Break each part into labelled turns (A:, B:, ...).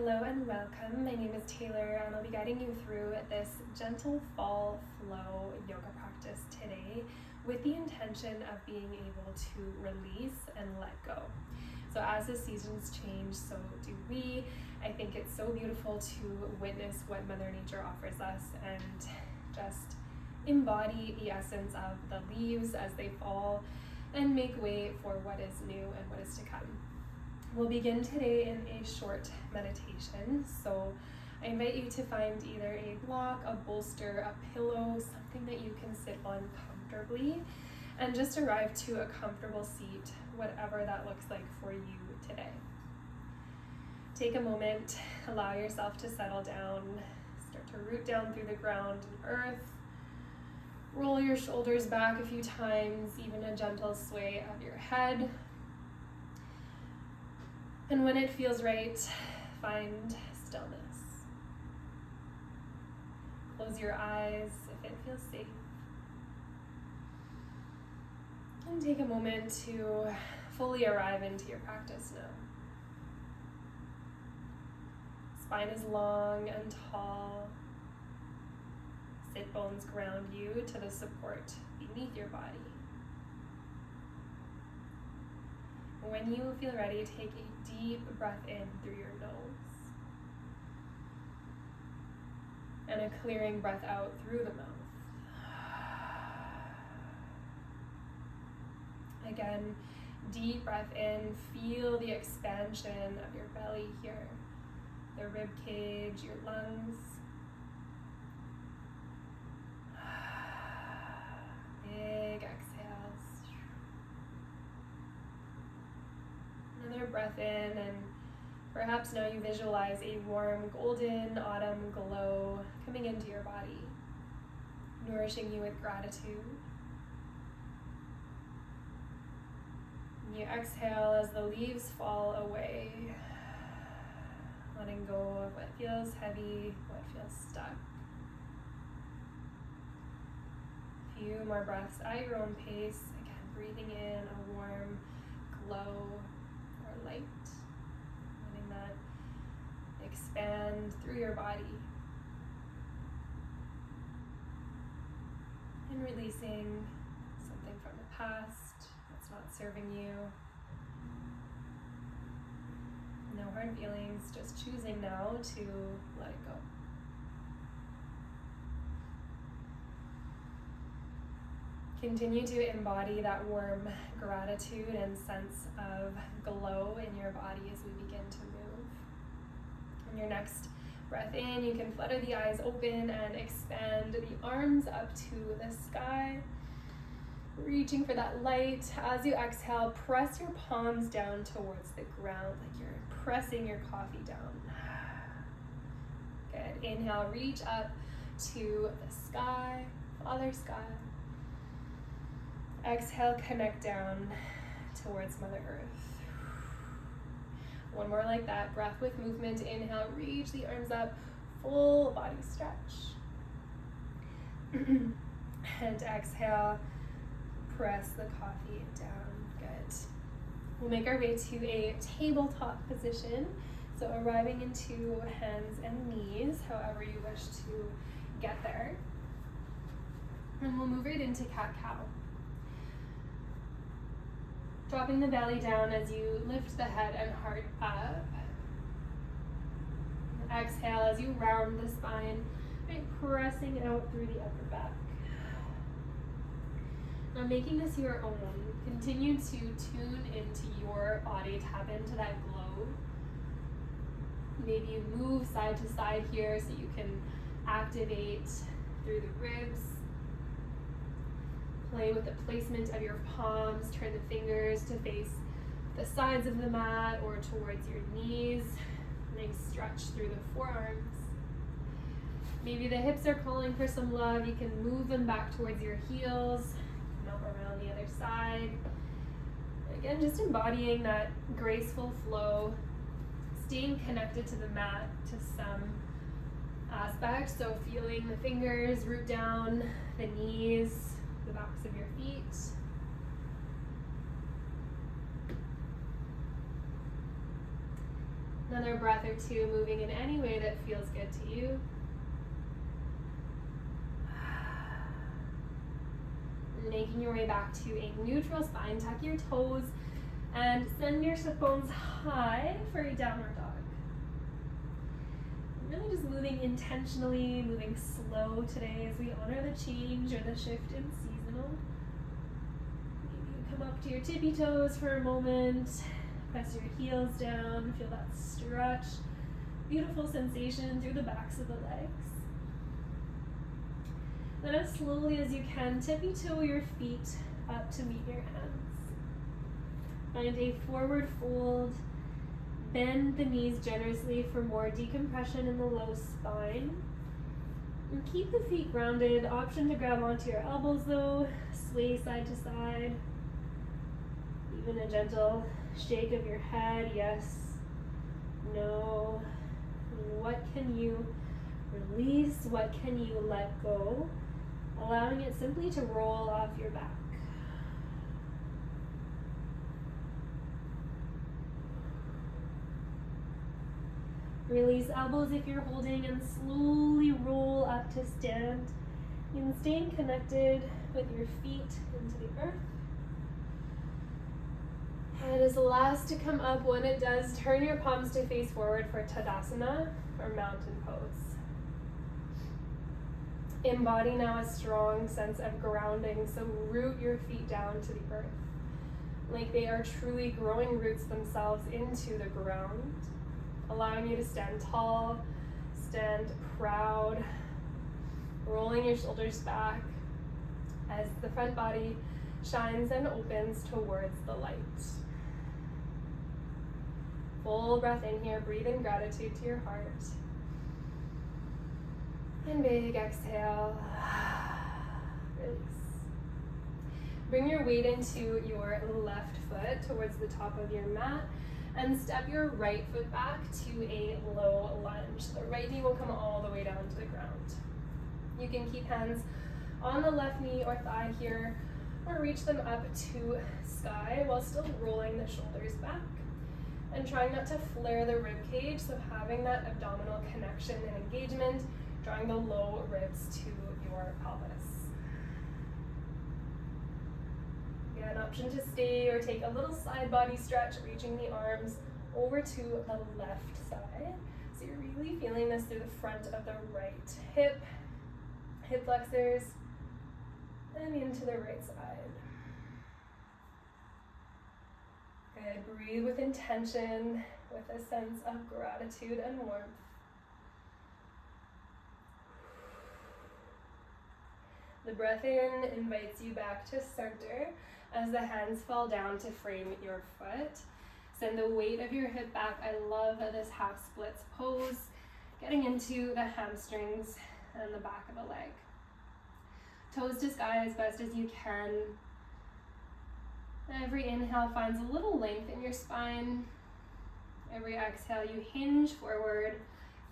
A: Hello and welcome. My name is Taylor and I'll be guiding you through this gentle fall flow yoga practice today with the intention of being able to release and let go. So as the seasons change, so do we. I think it's so beautiful to witness what Mother Nature offers us and just embody the essence of the leaves as they fall and make way for what is new and what is to come. We'll begin today in a short meditation. So I invite you to find either a block, a bolster, a pillow, something that you can sit on comfortably, and just arrive to a comfortable seat, whatever that looks like for you today. Take a moment, allow yourself to settle down, start to root down through the ground and earth. Roll your shoulders back a few times, even a gentle sway of your head. And when it feels right, find stillness. Close your eyes if it feels safe. And take a moment to fully arrive into your practice now. Spine is long and tall. Sit bones ground you to the support beneath your body. When you feel ready, take a deep breath in through your nose and a clearing breath out through the mouth. Again, deep breath in, feel the expansion of your belly here, the rib cage, your lungs. Big exhales. Another breath in, and perhaps now you visualize a warm golden autumn glow coming into your body, nourishing you with gratitude. And you exhale as the leaves fall away, letting go of what feels heavy, what feels stuck. A few more breaths at your own pace, again breathing in a warm glow or light, letting that expand through your body, and releasing something from the past that's not serving you. No hard feelings, just choosing now to let it go. Continue to embody that warm gratitude and sense of glow in your body as we begin to move. On your next breath in, you can flutter the eyes open and expand the arms up to the sky, reaching for that light. As you exhale, press your palms down towards the ground like you're pressing your coffee down. Good. Inhale, reach up to the sky, Father Sky. Exhale, connect down towards Mother Earth. One more like that, breath with movement. Inhale, reach the arms up, full body stretch. And exhale, press the coffee down. Good. We'll make our way to a tabletop position. So arriving into hands and knees, however you wish to get there. And we'll move right into cat-cow. Dropping the belly down as you lift the head and heart up. And exhale as you round the spine, right, pressing out through the upper back. Now making this your own, continue to tune into your body, tap into that glow. Maybe you move side to side here so you can activate through the ribs. Play with the placement of your palms, turn the fingers to face the sides of the mat or towards your knees. Nice stretch through the forearms. Maybe the hips are calling for some love. You can move them back towards your heels, come around the other side. Again, just embodying that graceful flow, staying connected to the mat to some aspect. So feeling the fingers root down the knees, the backs of your feet. Another breath or two, moving in any way that feels good to you. Making your way back to a neutral spine. Tuck your toes and send your sit bones high for a downward dog. Really just moving intentionally, moving slow today as we honor the change or the shift in seasonal. Maybe you come up to your tippy toes for a moment. Press your heels down, feel that stretch. Beautiful sensation through the backs of the legs. Then as slowly as you can, tippy toe your feet up to meet your hands. Find a forward fold. Bend the knees generously for more decompression in the low spine. And keep the feet grounded. Option to grab onto your elbows though. Sway side to side. Even a gentle shake of your head, yes, no. What can you release? What can you let go? Allowing it simply to roll off your back. Release elbows if you're holding and slowly roll up to stand. And staying connected with your feet into the earth. Head is the last to come up. When it does, turn your palms to face forward for Tadasana, or mountain pose. Embody now a strong sense of grounding, so root your feet down to the earth, like they are truly growing roots themselves into the ground, allowing you to stand tall, stand proud, rolling your shoulders back as the front body shines and opens towards the light. Full breath in here, breathe in gratitude to your heart. And big exhale, release. Bring your weight into your left foot towards the top of your mat and step your right foot back to a low lunge. The right knee will come all the way down to the ground. You can keep hands on the left knee or thigh here, or reach them up to sky while still rolling the shoulders back. And trying not to flare the rib cage, so having that abdominal connection and engagement, drawing the low ribs to your pelvis. Again, option to stay or take a little side body stretch, reaching the arms over to the left side. So you're really feeling this through the front of the right hip, hip flexors, and into the right side. Good. Breathe with intention, with a sense of gratitude and warmth. The breath in invites you back to center as the hands fall down to frame your foot. Send the weight of your hip back. I love this half splits pose, getting into the hamstrings and the back of the leg. Toes to sky as best as you can. Every inhale finds a little length in your spine. Every exhale, you hinge forward.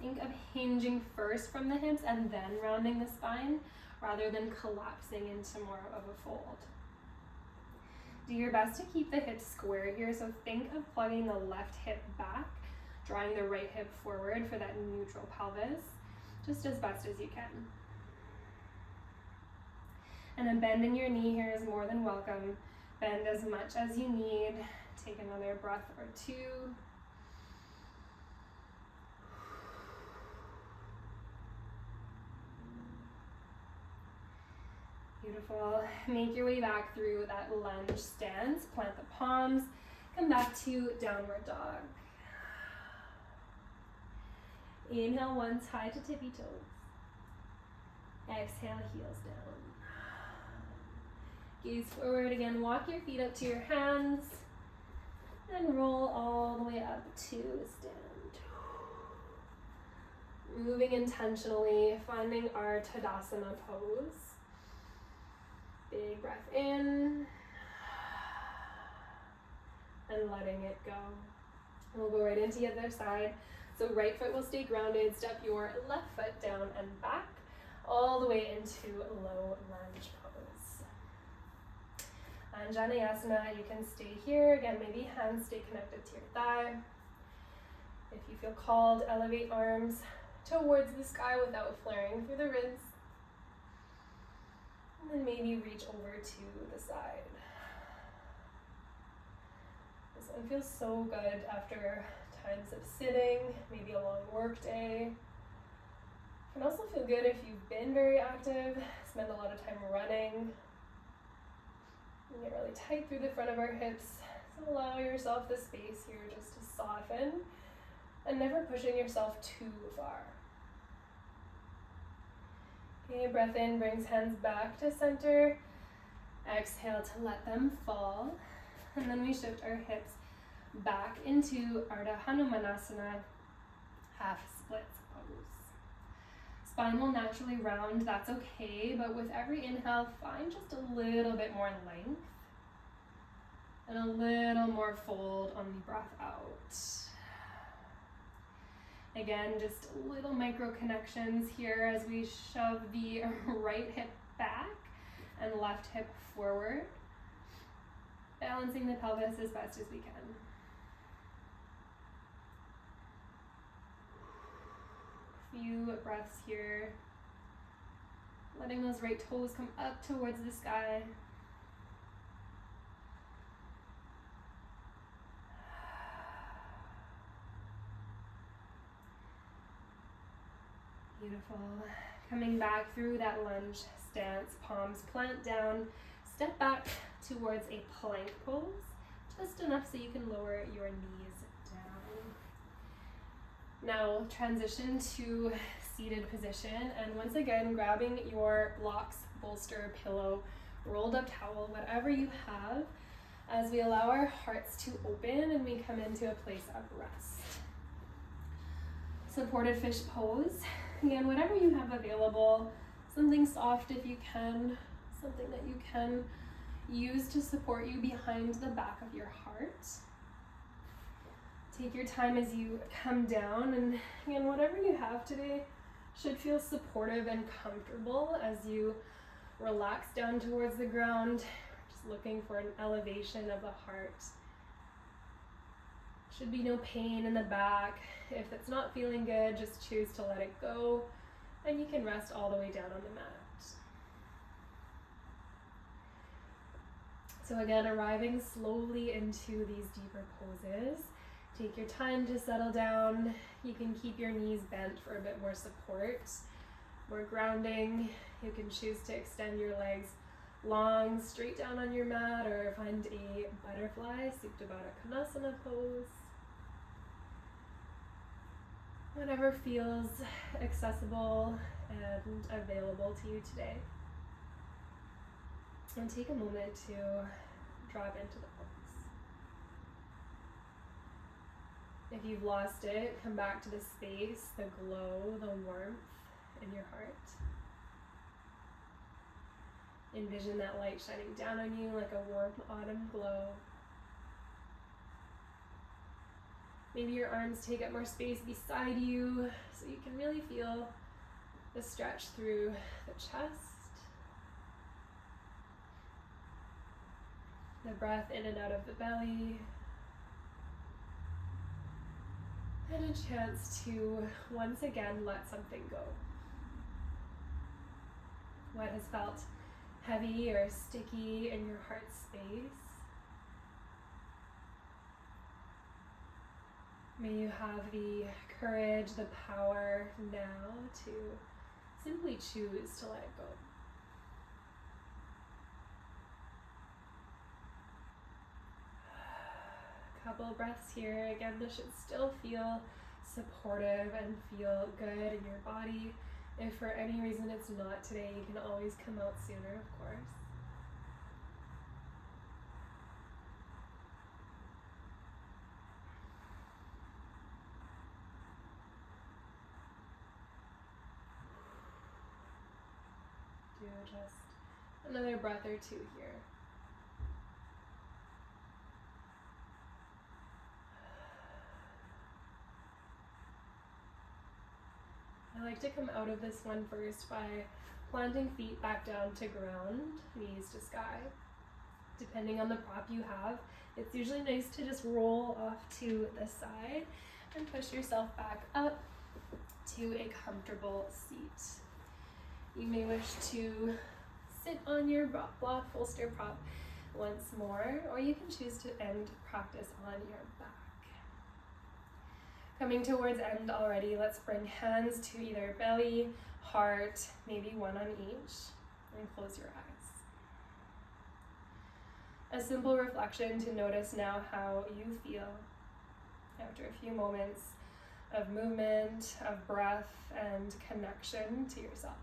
A: Think of hinging first from the hips and then rounding the spine, rather than collapsing into more of a fold. Do your best to keep the hips square here, so think of plugging the left hip back, drawing the right hip forward for that neutral pelvis, just as best as you can. And a bend in your knee here is more than welcome. Bend as much as you need. Take another breath or two. Beautiful. Make your way back through that lunge stance. Plant the palms. Come back to downward dog. Inhale once, high to tippy toes. Exhale, heels down. Gaze forward again, walk your feet up to your hands, and roll all the way up to stand. Moving intentionally, finding our Tadasana pose. Big breath in, and letting it go. We'll go right into the other side. So right foot will stay grounded, step your left foot down and back, all the way into low lunge pose. Anjaneyasana, you can stay here. Again, maybe hands stay connected to your thigh. If you feel called, elevate arms towards the sky without flaring through the ribs. And then maybe reach over to the side. This one feels so good after times of sitting, maybe a long work day. It can also feel good if you've been very active, spend a lot of time running. And get really tight through the front of our hips. So allow yourself the space here just to soften and never pushing yourself too far. Okay, breath in brings hands back to center. Exhale to let them fall. And then we shift our hips back into Ardha Hanumanasana, half splits pose. Spine will naturally round, that's okay, but with every inhale, find just a little bit more length and a little more fold on the breath out. Again, just little micro connections here as we shove the right hip back and left hip forward, balancing the pelvis as best as we can. Few breaths here, letting those right toes come up towards the sky. Beautiful. Coming back through that lunge stance, palms plant down, step back towards a plank pose, just enough so you can lower your knees down. Now transition to seated position, and once again grabbing your blocks, bolster, pillow, rolled up towel, whatever you have, as we allow our hearts to open and we come into a place of rest. Supported fish pose. Again, whatever you have available, something soft if you can, something that you can use to support you behind the back of your heart. Take your time as you come down, and again, whatever you have today should feel supportive and comfortable as you relax down towards the ground, just looking for an elevation of the heart. Should be no pain in the back. If it's not feeling good, just choose to let it go, and you can rest all the way down on the mat. So again, arriving slowly into these deeper poses. Take your time to settle down. You can keep your knees bent for a bit more support, more grounding. You can choose to extend your legs long, straight down on your mat, or find a butterfly, Supta Baddha Konasana pose. Whatever feels accessible and available to you today. And take a moment to drop into the pose. If you've lost it, come back to the space, the glow, the warmth in your heart. Envision that light shining down on you like a warm autumn glow. Maybe your arms take up more space beside you so you can really feel the stretch through the chest. The breath in and out of the belly. And a chance to once again let something go. What has felt heavy or sticky in your heart space. May you have the courage, the power now to simply choose to let it go. Couple breaths here. Again, this should still feel supportive and feel good in your body. If for any reason it's not today, you can always come out sooner, of course. Do just another breath or two here. I like to come out of this one first by planting feet back down to ground, knees to sky. Depending on the prop you have, it's usually nice to just roll off to the side and push yourself back up to a comfortable seat. You may wish to sit on your block bolster prop once more, or you can choose to end practice on your back. Coming towards end already, let's bring hands to either belly, heart, maybe one on each, and close your eyes. A simple reflection to notice now how you feel after a few moments of movement, of breath, and connection to yourself.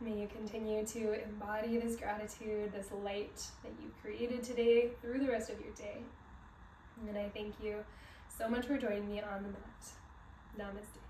A: May you continue to embody this gratitude, this light that you've created today through the rest of your day. And I thank you so much for joining me on the mat. Namaste.